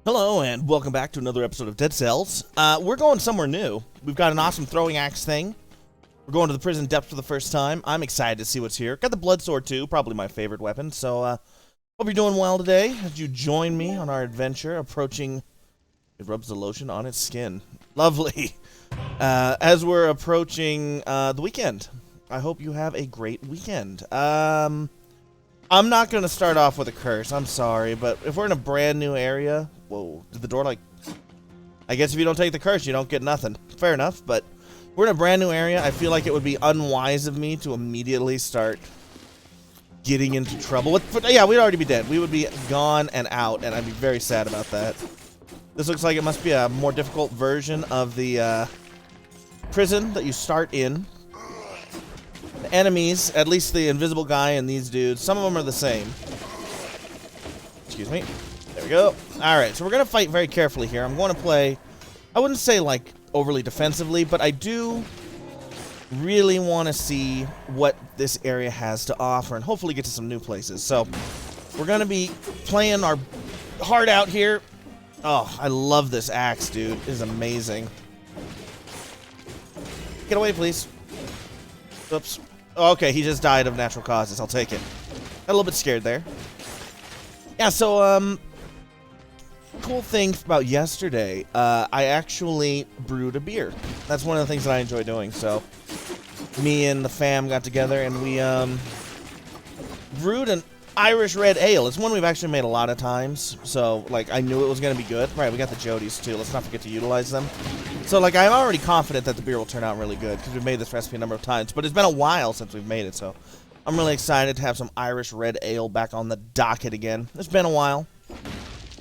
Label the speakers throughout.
Speaker 1: Hello, and welcome back to another episode of Dead Cells. We're going somewhere new. We've got an awesome throwing axe thing. We're going to the prison depths for the first time. I'm excited to see what's here. Got the blood sword too, probably my favorite weapon. So, hope you're doing well today as you join me on our adventure approaching... It rubs the lotion on its skin. Lovely. As we're approaching the weekend. I hope you have a great weekend. I'm not going to start off with a curse. I'm sorry, but if we're in a brand new area... Whoa, did the door like... I guess if you don't take the curse, you don't get nothing. Fair enough, but we're in a brand new area. I feel like it would be unwise of me to immediately start getting into trouble. Yeah, we'd already be dead. We would be gone and out, and I'd be very sad about that. This looks like it must be a more difficult version of the prison that you start in. The enemies, at least the invisible guy and these dudes, some of them are the same. Excuse me. There we go. Alright, so we're going to fight very carefully here. I'm going to play, I wouldn't say like overly defensively, but I do really want to see what this area has to offer and hopefully get to some new places. So we're going to be playing our heart out here. Oh, I love this axe, dude. It is amazing. Get away, please. Oops. Okay, he just died of natural causes. I'll take it. Got a little bit scared there. Yeah, so, cool thing about yesterday, I actually brewed a beer. That's one of the things that I enjoy doing. So, me and the fam got together and we, brewed an Irish red ale. It's one we've actually made a lot of times. So, like, I knew it was going to be good. Right, we got the Jodies, too. Let's not forget to utilize them. So, like, I'm already confident that the beer will turn out really good because we've made this recipe a number of times. But it's been a while since we've made it, so I'm really excited to have some Irish red ale back on the docket again. It's been a while.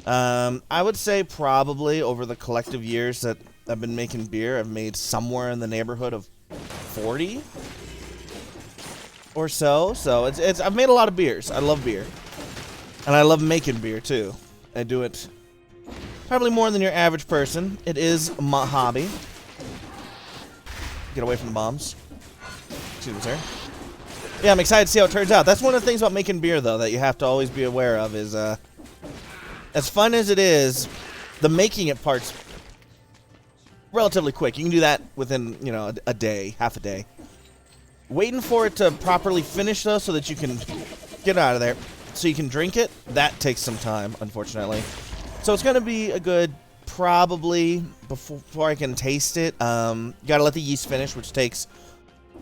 Speaker 1: I would say probably over the collective years that I've been making beer, I've made somewhere in the neighborhood of 40 or so. So I've made a lot of beers. I love beer. And I love making beer too. I do it probably more than your average person. It is my hobby. Get away from the bombs. Excuse me, sir. Yeah, I'm excited to see how it turns out. That's one of the things about making beer, though, that you have to always be aware of is, as fun as it is, the making it part's relatively quick. You can do that within, you know, a day, half a day. Waiting for it to properly finish, though, so that you can get out of there, so you can drink it, that takes some time, unfortunately. So it's going to be a good, probably, before I can taste it, gotta let the yeast finish, which takes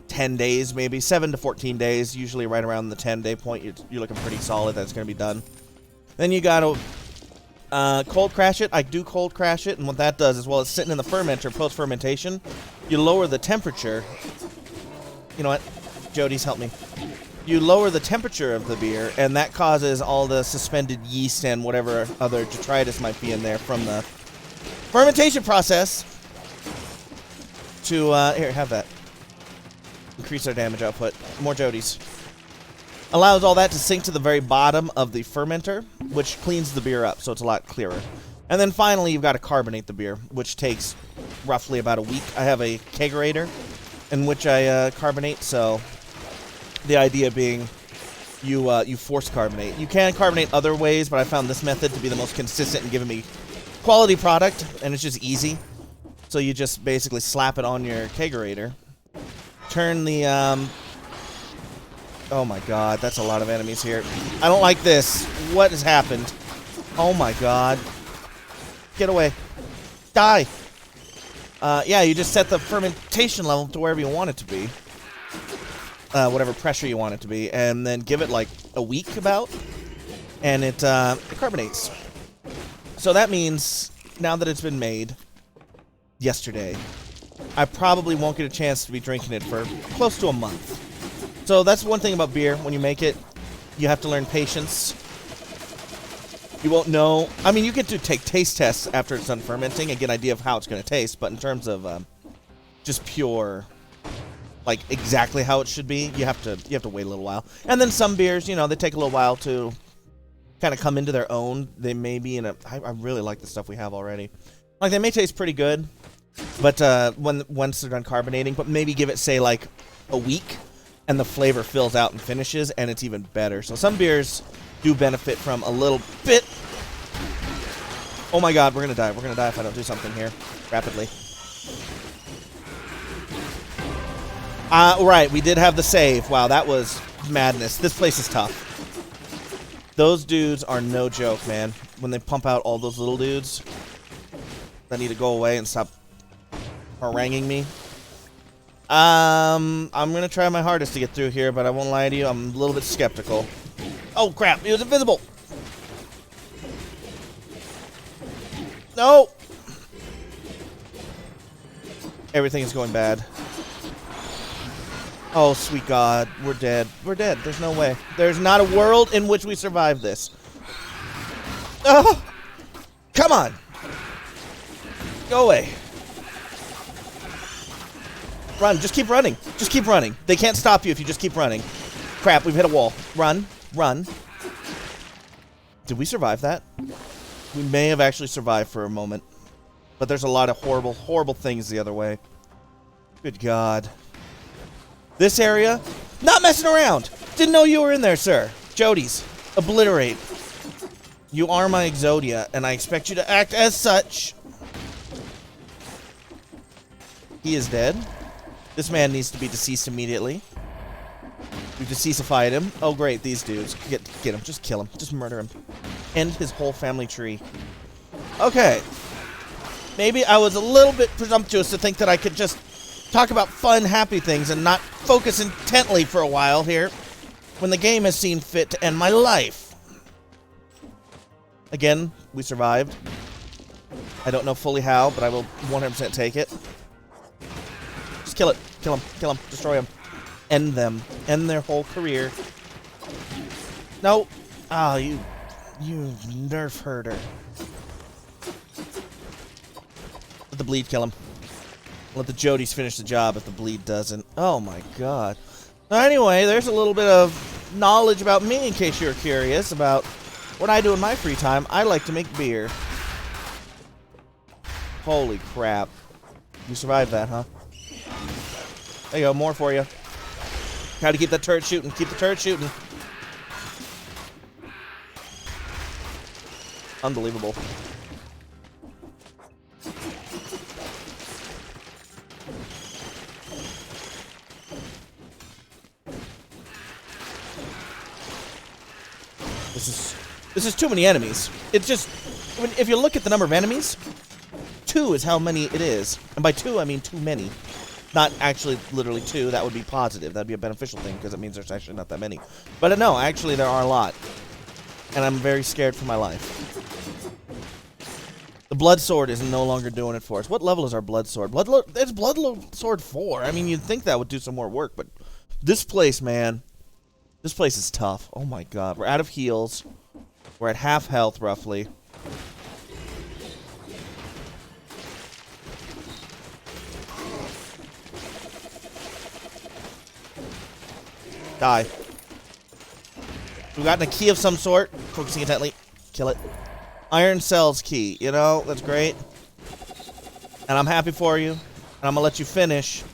Speaker 1: 10 days, maybe 7 to 14 days, usually right around the 10-day point. You're looking pretty solid that it's going to be done. Then you got to cold crash it. I do cold crash it, and what that does is while it's sitting in the fermenter post-fermentation, you lower the temperature. You know what? Jody's help me. You lower the temperature of the beer, and that causes all the suspended yeast and whatever other detritus might be in there from the fermentation process to, here, have that. Increase our damage output. More Jodies. Allows all that to sink to the very bottom of the fermenter, which cleans the beer up, so it's a lot clearer. And then finally, you've got to carbonate the beer, which takes roughly about a week. I have a kegerator in which I carbonate, so the idea being you force carbonate. You can carbonate other ways, but I found this method to be the most consistent in giving me quality product, and it's just easy. So you just basically slap it on your kegerator. Turn the, oh my god, that's a lot of enemies here. I don't like this. What has happened? Oh my god. Get away. Die. Yeah, you just set the fermentation level to wherever you want it to be. Whatever pressure you want it to be. And then give it like a week about. And it carbonates. So that means, now that it's been made, yesterday, I probably won't get a chance to be drinking it for close to a month. So that's one thing about beer. When you make it, you have to learn patience. You won't know. I mean, you get to take taste tests after it's done fermenting and get an idea of how it's going to taste. But in terms of just pure, like exactly how it should be, you have to wait a little while. And then some beers, you know, they take a little while to kind of come into their own. They may be in a. I really like the stuff we have already. Like they may taste pretty good. But once they're done carbonating, but maybe give it, say, like a week, and the flavor fills out and finishes, and it's even better. So some beers do benefit from a little bit Oh my god, we're gonna die. We're gonna die if I don't do something here. Rapidly. Right, we did have the save. Wow, that was madness. This place is tough. Those dudes are no joke, man. When they pump out all those little dudes that need to go away and stop haranguing me. I'm gonna try my hardest to get through here, but I won't lie to you, I'm a little bit skeptical. Oh crap, he was invisible! No! Everything is going bad. Oh, sweet God. We're dead. We're dead. There's no way. There's not a world in which we survive this. Oh! Come on! Go away. Run. Just keep running. Just keep running. They can't stop you if you just keep running. Crap, we've hit a wall. Run. Run. Did we survive that? We may have actually survived for a moment. But there's a lot of horrible, horrible things the other way. Good God. This area? Not messing around! Didn't know you were in there, sir. Jody's. Obliterate. You are my Exodia, and I expect you to act as such. He is dead. This man needs to be deceased immediately. We've deceasified him. Oh, great, these dudes. Get him. Just kill him. Just murder him. End his whole family tree. Okay. Maybe I was a little bit presumptuous to think that I could just talk about fun, happy things and not focus intently for a while here when the game has seen fit to end my life. Again, we survived. I don't know fully how, but I will 100% take it. Just kill it. Kill him. Kill him. Destroy him. End them. End their whole career. No. Ah, you nerf herder. Let the bleed kill him. Let the Jodys finish the job if the bleed doesn't. Oh my God. Anyway, there's a little bit of knowledge about me in case you're curious about what I do in my free time. I like to make beer. Holy crap. You survived that, huh? There you go, more for you. Gotta keep that turret shooting. Keep the turret shooting. Unbelievable. This is too many enemies. It's just, I mean, if you look at the number of enemies, 2 is how many it is. And by 2, I mean too many. Not actually literally 2. That would be positive. That would be a beneficial thing because it means there's actually not that many. But no, actually there are a lot. And I'm very scared for my life. The Blood Sword is no longer doing it for us. What level is our Blood Sword? It's Blood Sword 4. I mean, you'd think that would do some more work, but this place, man, this place is tough. Oh my God. We're out of heals. We're at half health, roughly. Die. We've gotten a key of some sort. Focusing intently. Kill it. Iron Cells key. You know, that's great. And I'm happy for you. And I'm gonna let you finish.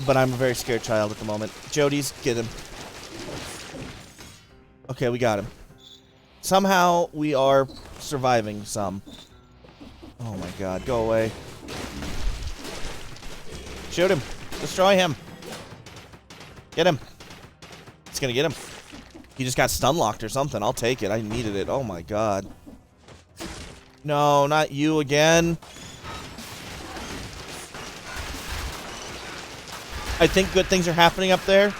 Speaker 1: But I'm a very scared child at the moment. Jody's, get him. Okay, we got him. Somehow we are surviving some. Oh my God, go away. Shoot him. Destroy him. Get him. It's gonna get him. He just got stun locked or something. I'll take it. I needed it. Oh my God. No, not you again. I think good things are happening up there.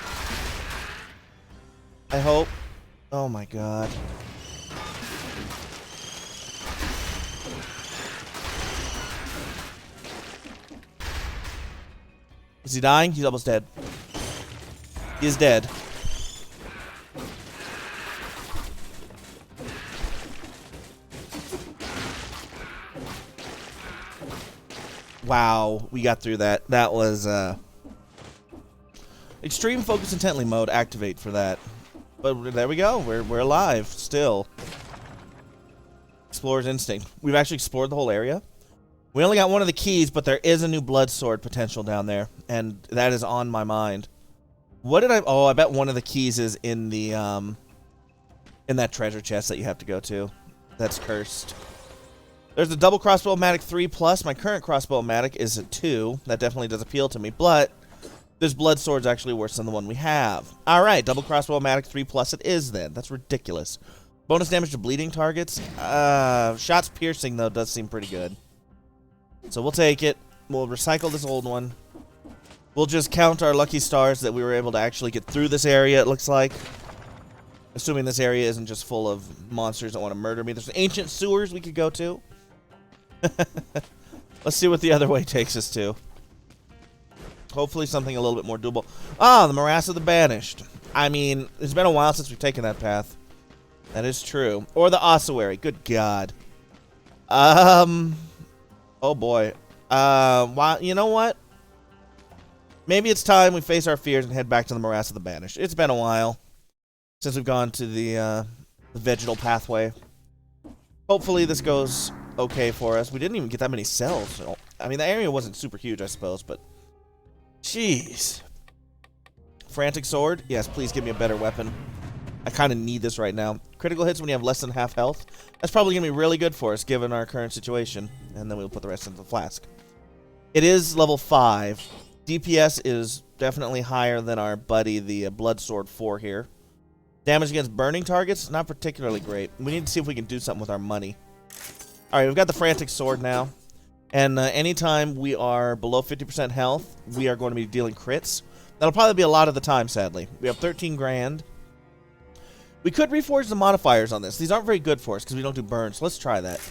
Speaker 1: I hope. Oh my God. Is he dying? He's almost dead. He is dead. Wow, we got through that. That was, Extreme Focus Intently mode, activate for that. But there we go. We're alive still. Explorer's Instinct. We've actually explored the whole area. We only got one of the keys, but there is a new Blood Sword potential down there, and that is on my mind. What did I... Oh, I bet one of the keys is in the, in that treasure chest that you have to go to. that's cursed. There's a double crossbow-o-matic 3+. My current crossbow-o-matic is a 2. That definitely does appeal to me, but this blood sword's actually worse than the one we have. All right, double crossbow-o-matic 3+ it is then. That's ridiculous. Bonus damage to bleeding targets. Shots piercing, though, does seem pretty good. So we'll take it. We'll recycle this old one. We'll just count our lucky stars that we were able to actually get through this area, it looks like. Assuming this area isn't just full of monsters that want to murder me. There's ancient sewers we could go to. Let's see what the other way takes us to. Hopefully something a little bit more doable. Ah, the Morass of the Banished. I mean, it's been a while since we've taken that path. That is true. Or the Ossuary. Good God. Oh boy. You know what? Maybe it's time we face our fears and head back to the Morass of the Banished. It's been a while since we've gone to the vegetal pathway. Hopefully this goes okay for us. We didn't even get that many cells. So, I mean, the area wasn't super huge, I suppose, but jeez. Frantic Sword. Yes, please give me a better weapon. I kind of need this right now. Critical hits when you have less than half health. That's probably going to be really good for us, given our current situation. And then we'll put the rest into the flask. It is level 5. DPS is definitely higher than our buddy, the Blood Sword 4 here. Damage against burning targets, not particularly great. We need to see if we can do something with our money. Alright, we've got the Frantic Sword now. And anytime we are below 50% health, we are going to be dealing crits. That'll probably be a lot of the time, sadly. We have 13 grand. We could reforge the modifiers on this. These aren't very good for us because we don't do burns. So let's try that.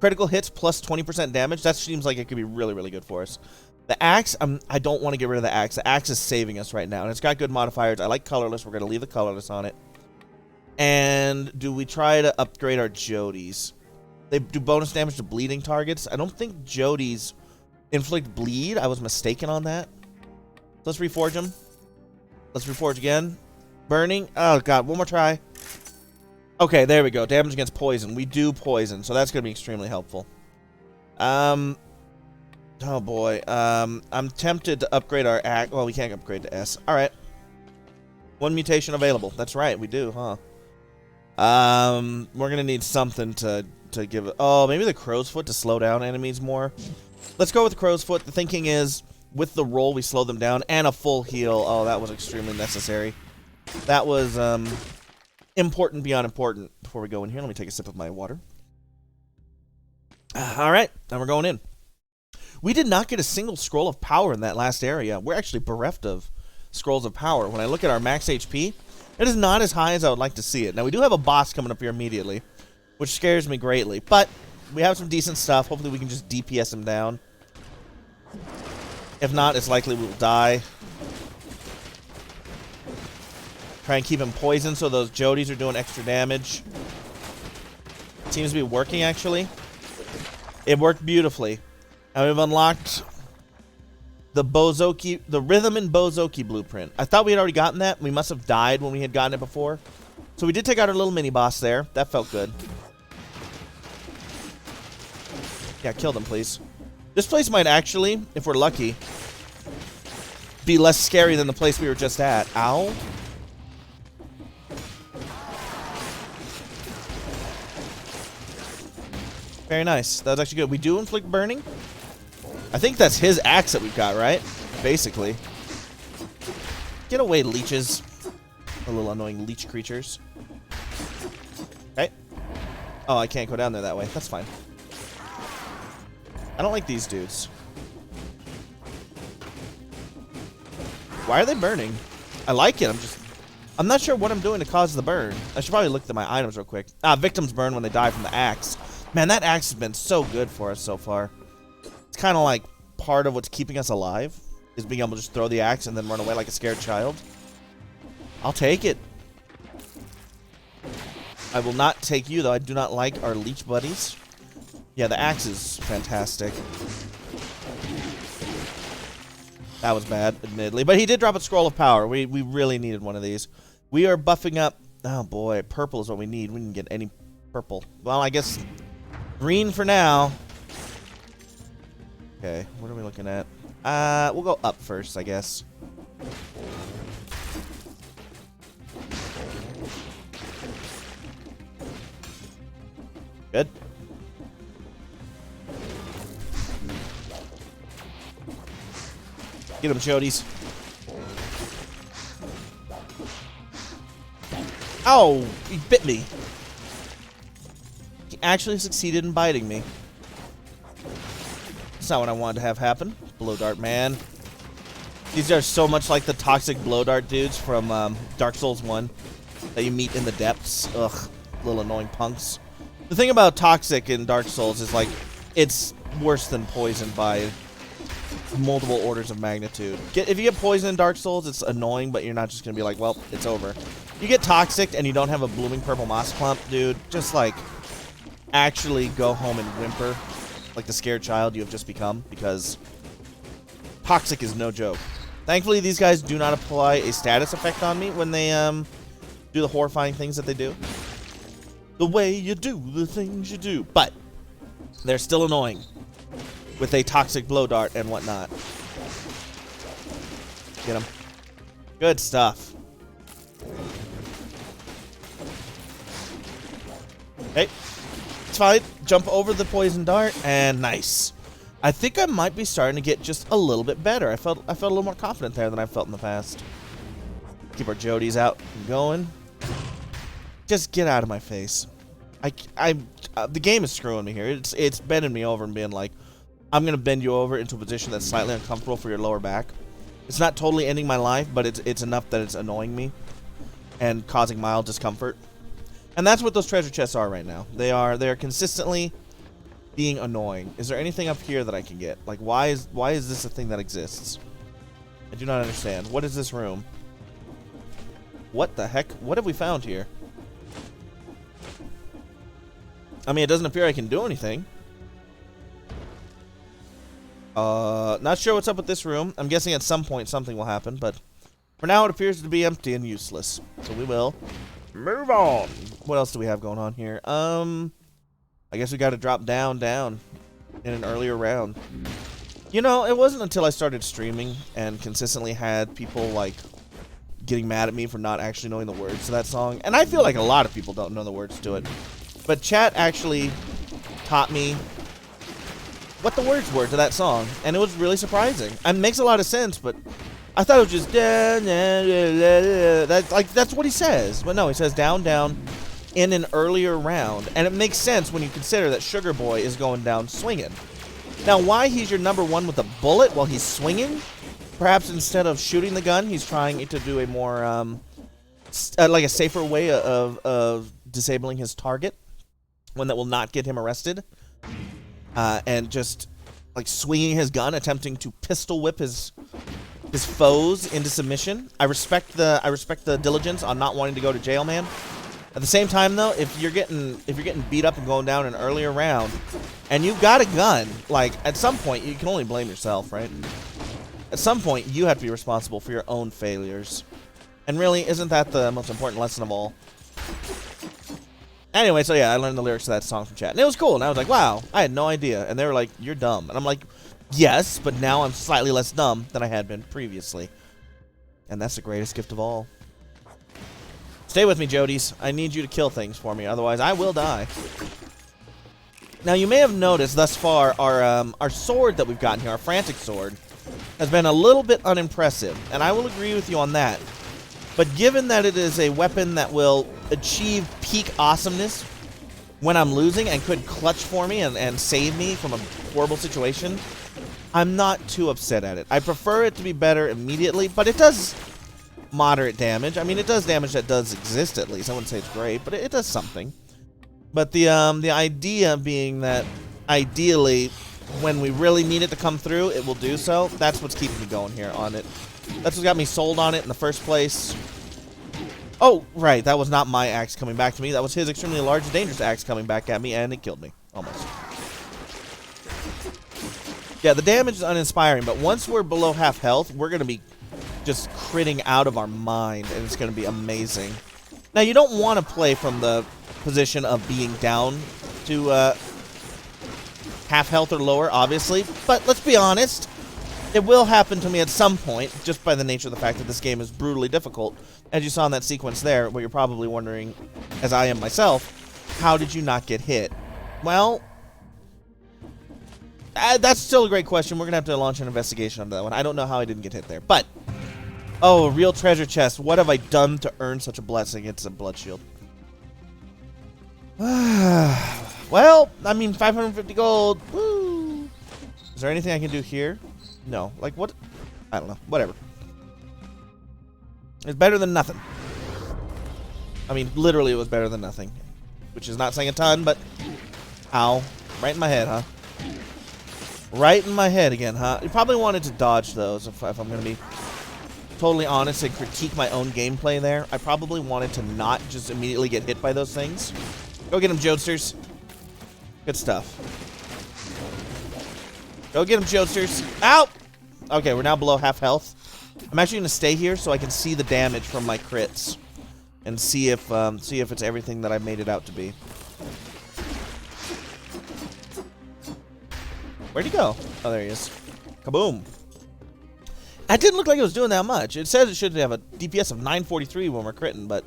Speaker 1: Critical hits plus 20% damage. That seems like it could be really, really good for us. The axe, I don't want to get rid of the axe. The axe is saving us right now. And it's got good modifiers. I like colorless. We're going to leave the colorless on it. And do we try to upgrade our Jodies? They do bonus damage to bleeding targets. I don't think Jodies inflict bleed. I was mistaken on that. So let's reforge them. Let's reforge again. Burning. Oh, God. One more try. Okay, there we go. Damage against poison. We do poison, so that's going to be extremely helpful. Oh, boy. I'm tempted to upgrade our act. Well, we can't upgrade to S. All right. One mutation available. That's right. We do, huh? We're going to need something to give it. Oh, maybe the Crow's Foot to slow down enemies more. Let's go with the Crow's Foot. The thinking is, with the roll, we slow them down. And a full heal. Oh, that was extremely necessary. That was important beyond important. Before we go in here, let me take a sip of my water. All right, now we're going in. We did not get a single scroll of power in that last area. We're actually bereft of scrolls of power. When I look at our max HP, it is not as high as I would like to see it. Now, we do have a boss coming up here immediately, which scares me greatly. But we have some decent stuff. Hopefully, we can just DPS him down. If not, it's likely we will die. Try and keep him poisoned so those Jodies are doing extra damage. Seems to be working, actually. It worked beautifully. And we've unlocked the Bozoki, the Rhythm and Bozoki blueprint. I thought we had already gotten that. We must have died when we had gotten it before. So we did take out our little mini-boss there. That felt good. Yeah, kill them, please. This place might actually, if we're lucky, be less scary than the place we were just at. Ow. Very nice. That was actually good. We do inflict burning. I think that's his axe that we've got, right? Basically. Get away, leeches. A little annoying leech creatures. Okay. Oh, I can't go down there that way. That's fine. I don't like these dudes. Why are they burning? I like it. I'm not sure what I'm doing to cause the burn. I should probably look at my items real quick. Victims burn when they die from the axe. Man, that axe has been so good for us so far. It's kind of like part of what's keeping us alive, is being able to just throw the axe and then run away like a scared child. I'll take it. I will not take you, though. I do not like our leech buddies. Yeah, the axe is fantastic. That was bad, admittedly. But he did drop a scroll of power. We really needed one of these. We are buffing up. Oh, boy. Purple is what we need. We didn't get any purple. Well, I guess green for now. Okay, what are we looking at? We'll go up first, I guess. Good. Get him, Jodies. Oh, he bit me. He actually succeeded in biting me. That's not what I wanted to have happen. Blow Dart Man. These are so much like the toxic Blow Dart dudes from Dark Souls 1 that you meet in the depths. Ugh, little annoying punks. The thing about toxic in Dark Souls is, like, it's worse than poison by multiple orders of magnitude. If you get poison in Dark Souls, it's annoying, but you're not just gonna be like, well, it's over. You get toxic and you don't have a blooming purple moss clump, dude, just like actually go home and whimper like the scared child you have just become, because toxic is no joke. Thankfully, these guys do not apply a status effect on me when they do the horrifying things that they do. The way you do the things you do. But they're still annoying with a toxic blow dart and whatnot. Get them. Good stuff. Okay. It's fine. Jump over the poison dart, and nice. I think I might be starting to get just a little bit better. I felt a little more confident there than I felt in the past. Keep our Jodies out and going. Just get out of my face. The game is screwing me here. It's bending me over and being like, I'm gonna bend you over into a position that's slightly uncomfortable for your lower back. It's not totally ending my life, but it's enough that it's annoying me and causing mild discomfort. And that's what those treasure chests are right now. They are consistently being annoying. Is there anything up here that I can get? Like, why is this a thing that exists? I do not understand. What is this room? What the heck? What have we found here? I mean, it doesn't appear I can do anything. Not sure what's up with this room. I'm guessing at some point something will happen, but for now it appears to be empty and useless. So we will move on. What else do we have going on here? I guess we got to drop down in an earlier round. You know, it wasn't until I started streaming and consistently had people, like, getting mad at me for not actually knowing the words to that song. And I feel like a lot of people don't know the words to it. But chat actually taught me what the words were to that song, and it was really surprising. It makes a lot of sense, but I thought it was just that's what he says. But no, he says down, down in an earlier round, and it makes sense when you consider that Sugar Boy is going down swinging. Now, why he's your number one with a bullet while he's swinging? Perhaps instead of shooting the gun, he's trying to do a more like a safer way of disabling his target, one that will not get him arrested. And just like swinging his gun, attempting to pistol whip his foes into submission. I respect the diligence on not wanting to go to jail, man. At the same time, though, if you're getting beat up and going down an earlier round, and you've got a gun, like at some point you can only blame yourself, right? At some point you have to be responsible for your own failures, and really, isn't that the most important lesson of all? Anyway, so yeah, I learned the lyrics to that song from chat, and it was cool, and I was like, wow, I had no idea, and they were like, you're dumb, and I'm like, yes, but now I'm slightly less dumb than I had been previously, and that's the greatest gift of all. Stay with me, Jodies. I need you to kill things for me, otherwise I will die. Now, you may have noticed thus far, our sword that we've gotten here, our frantic sword, has been a little bit unimpressive, and I will agree with you on that. But given that it is a weapon that will achieve peak awesomeness when I'm losing and could clutch for me and save me from a horrible situation, I'm not too upset at it. I prefer it to be better immediately, but it does moderate damage. I mean, it does damage that does exist at least. I wouldn't say it's great, but it does something. But the idea being that ideally, when we really need it to come through, it will do so. That's what's keeping me going here on it. That's what got me sold on it in the first place. Oh, right. That was not my axe coming back to me. That was his extremely large and dangerous axe coming back at me, and it killed me. Almost. Yeah, the damage is uninspiring, but once we're below half health, we're going to be just critting out of our mind, and it's going to be amazing. Now, you don't want to play from the position of being down to half health or lower, obviously, but let's be honest. It will happen to me at some point, just by the nature of the fact that this game is brutally difficult. As you saw in that sequence there, where you're probably wondering, as I am myself, how did you not get hit? Well, that's still a great question. We're going to have to launch an investigation on that one. I don't know how I didn't get hit there. But, oh, real treasure chest. What have I done to earn such a blessing? It's a blood shield. Well, I mean, 550 gold. Woo. Is there anything I can do here? No. Like, what? I don't know. Whatever. It's better than nothing. I mean, literally, it was better than nothing. Which is not saying a ton, but... Ow. Right in my head, huh? Right in my head again, huh? You probably wanted to dodge those, if I'm going to be totally honest and critique my own gameplay there. I probably wanted to not just immediately get hit by those things. Go get them, Jodesters. Good stuff. Go get them, Jodesters. Ow! Okay, we're now below half health. I'm actually going to stay here so I can see the damage from my crits. And see if it's everything that I made it out to be. Where'd he go? Oh, there he is. Kaboom. It didn't look like it was doing that much. It says it should have a DPS of 943 when we're critting, but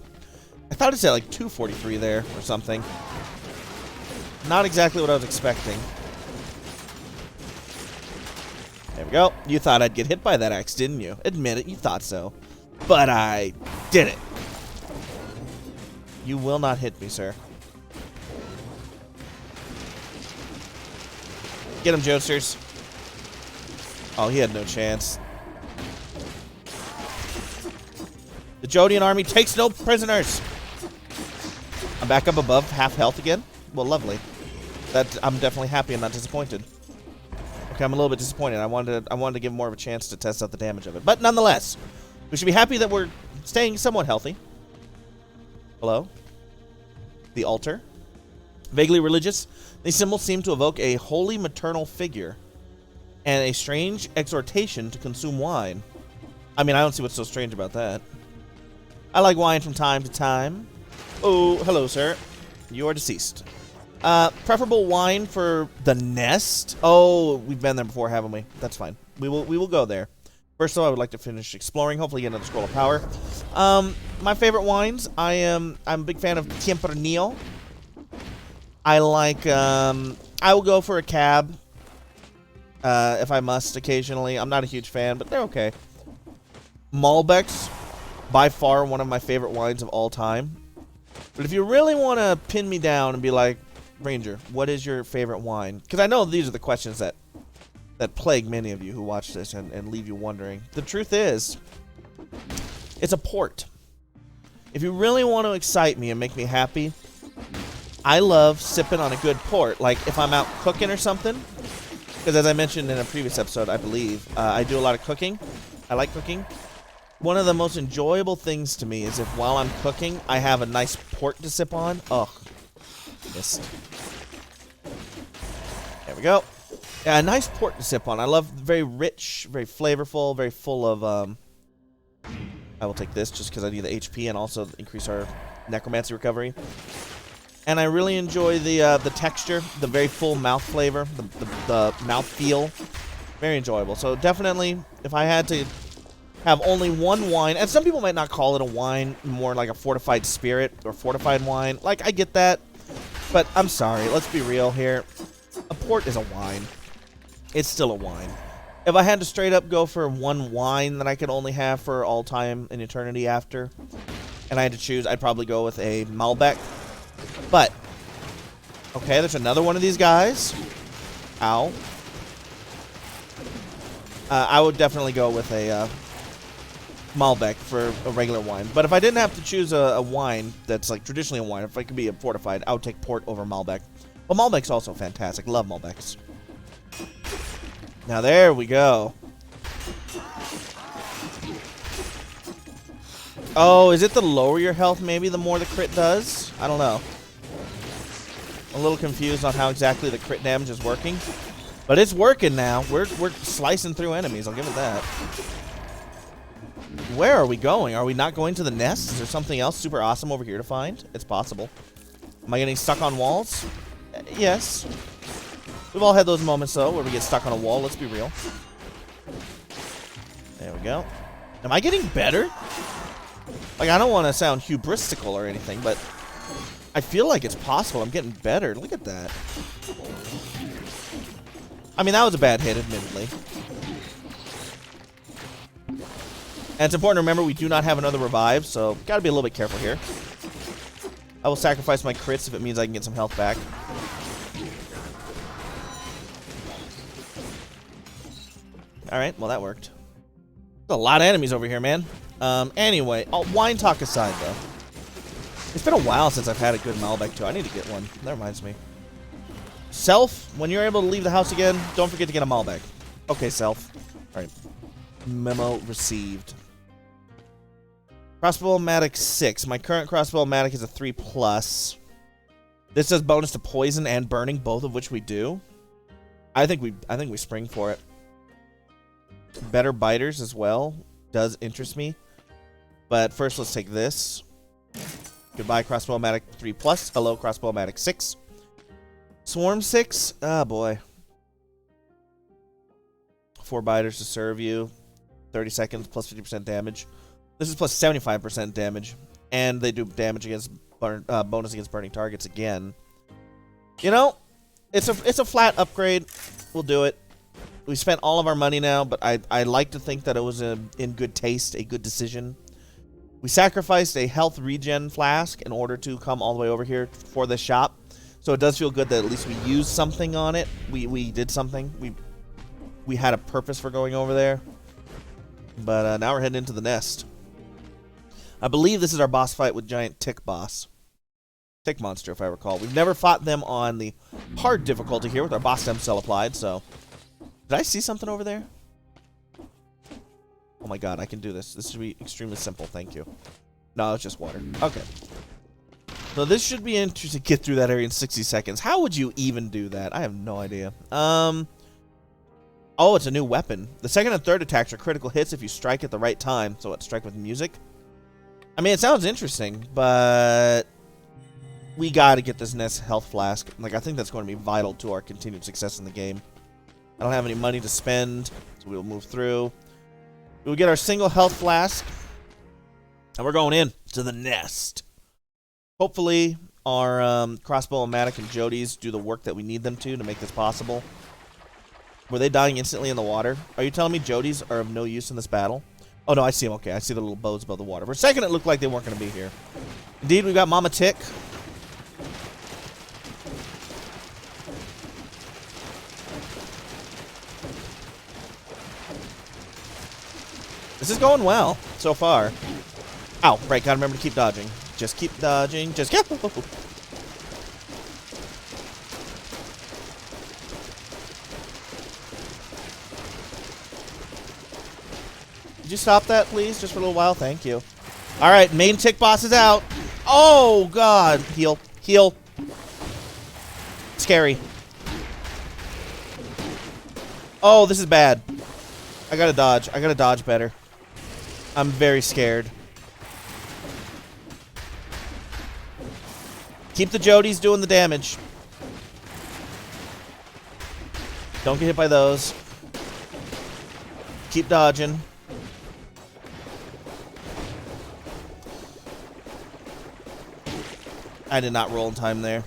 Speaker 1: I thought it said like 243 there or something. Not exactly what I was expecting. There we go. You thought I'd get hit by that axe, didn't you? Admit it, you thought so. But I did it. You will not hit me, sir. Get him, Josters. Oh, he had no chance. The Jodian army takes no prisoners. I'm back up above half health again. Well, lovely. I'm definitely happy and not disappointed. Okay, I'm a little bit disappointed. I wanted to give more of a chance to test out the damage of it. But nonetheless, we should be happy that we're staying somewhat healthy. Hello? The altar. Vaguely religious, these symbols seem to evoke a holy maternal figure and a strange exhortation to consume wine. I mean, I don't see what's so strange about that. I like wine from time to time. Oh, hello, sir. You are deceased. Preferable wine for the nest. Oh, we've been there before, haven't we? That's fine. We will go there. First, though, I would like to finish exploring. Hopefully, get another scroll of power. My favorite wines. I'm a big fan of Tempranillo. I like. I will go for a cab if I must occasionally. I'm not a huge fan, but they're okay. Malbecs, by far one of my favorite wines of all time. But if you really want to pin me down and be like, Ranger, what is your favorite wine? Because I know these are the questions that plague many of you who watch this and leave you wondering. The truth is, it's a port. If you really want to excite me and make me happy, I love sipping on a good port. Like if I'm out cooking or something. Because as I mentioned in a previous episode, I believe, I do a lot of cooking. I like cooking. One of the most enjoyable things to me is if while I'm cooking, I have a nice port to sip on. Ugh. Missed. There we go. Yeah, a nice port to sip on. I love very rich, very flavorful, very full of, I will take this just because I need the HP and also increase our necromancy recovery. And I really enjoy the texture, the very full mouth flavor, the mouth feel. Very enjoyable. So definitely, if I had to have only one wine, and some people might not call it a wine, more like a fortified spirit or fortified wine. Like, I get that. But I'm sorry, let's be real here. A port is a wine. It's still a wine. If I had to straight up go for one wine that I could only have for all time and eternity after, and I had to choose, I'd probably go with a Malbec. But, okay, there's another one of these guys. Ow. I would definitely go with a Malbec for a regular wine. But if I didn't have to choose a wine that's like traditionally a wine, if I could be a fortified, I would take port over Malbec. Well, Malbec's also fantastic. Love Malbecs. Now there we go. Oh, is it the lower your health maybe the more the crit does? I don't know. I'm a little confused on how exactly the crit damage is working. But it's working now. We're slicing through enemies, I'll give it that. Where are we going? Are we not going to the nest? Is there something else super awesome over here to find? It's possible. Am I getting stuck on walls? Yes. We've all had those moments, though, where we get stuck on a wall. Let's be real. There we go. Am I getting better? Like, I don't want to sound hubristical or anything, but I feel like it's possible. I'm getting better. Look at that. I mean, that was a bad hit, admittedly. And it's important to remember we do not have another revive, so gotta be a little bit careful here. I will sacrifice my crits if it means I can get some health back. Alright, well that worked. There's a lot of enemies over here, man. Anyway, wine talk aside, though. It's been a while since I've had a good Malbec, too. I need to get one. That reminds me. Self, when you're able to leave the house again, don't forget to get a Malbec. Okay, Self. Alright. Memo received. Crossbow-o-matic 6. My current crossbow-o-matic is a 3+. This says bonus to poison and burning, both of which we do. I think we spring for it. Better biters as well does interest me. But first, let's take this. Goodbye, crossbow-o-matic 3+. Hello, crossbow-o-matic 6. Swarm 6. Ah, boy. 4 biters to serve you. 30 seconds plus 50% damage. This is plus 75% damage. And they do damage against bonus against burning targets again. You know, it's a flat upgrade. We'll do it. We spent all of our money now, but I like to think that it was in good taste, a good decision. We sacrificed a health regen flask in order to come all the way over here for this shop. So it does feel good that at least we used something on it. We did something. We had a purpose for going over there. But now we're heading into the nest. I believe this is our boss fight with giant tick boss. Tick monster, if I recall. We've never fought them on the hard difficulty here with our boss stem cell applied, so... Did I see something over there? Oh my god, I can do this. This should be extremely simple, thank you. No, it's just water. Okay. So this should be interesting to get through that area in 60 seconds. How would you even do that? I have no idea. Oh, it's a new weapon. The second and third attacks are critical hits if you strike at the right time. So what, strike with music? I mean, it sounds interesting, but... we gotta get this Nest health flask. Like, I think that's going to be vital to our continued success in the game. I don't have any money to spend, so we'll move through. We'll get our single health flask, and we're going in to the nest. Hopefully, our crossbow-o-matic and Jody's do the work that we need them to make this possible. Were they dying instantly in the water? Are you telling me Jody's are of no use in this battle? Oh, no, I see them. Okay, I see the little bows above the water. For a second, it looked like they weren't going to be here. Indeed, we've got Mama Tick. This is going well so far. Ow, right, gotta remember to keep dodging. Just keep dodging, just keep... Could you stop that, please? Just for a little while? Thank you. Alright, main tick boss is out. Oh, God. Heal. Heal. Scary. Oh, this is bad. I gotta dodge. I gotta dodge better. I'm very scared. Keep the Jody's doing the damage. Don't get hit by those. Keep dodging. I did not roll in time there.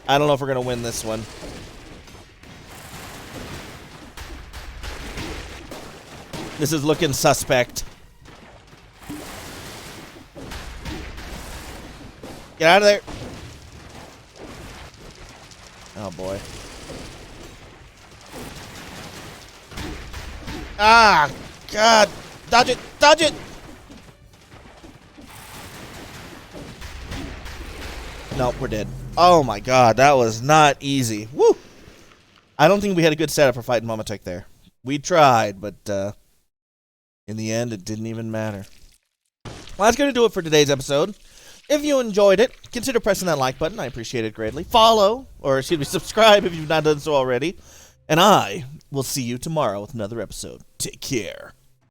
Speaker 1: I don't know if we're going to win this one. This is looking suspect. Get out of there. Oh, boy. Ah, God. Dodge it. Dodge it. Nope, we're dead. Oh, my God. That was not easy. Woo. I don't think we had a good setup for fighting Mama Tick there. We tried, but in the end, it didn't even matter. Well, that's going to do it for today's episode. If you enjoyed it, consider pressing that like button. I appreciate it greatly. Follow, or excuse me, subscribe if you've not done so already. And I will see you tomorrow with another episode. Take care.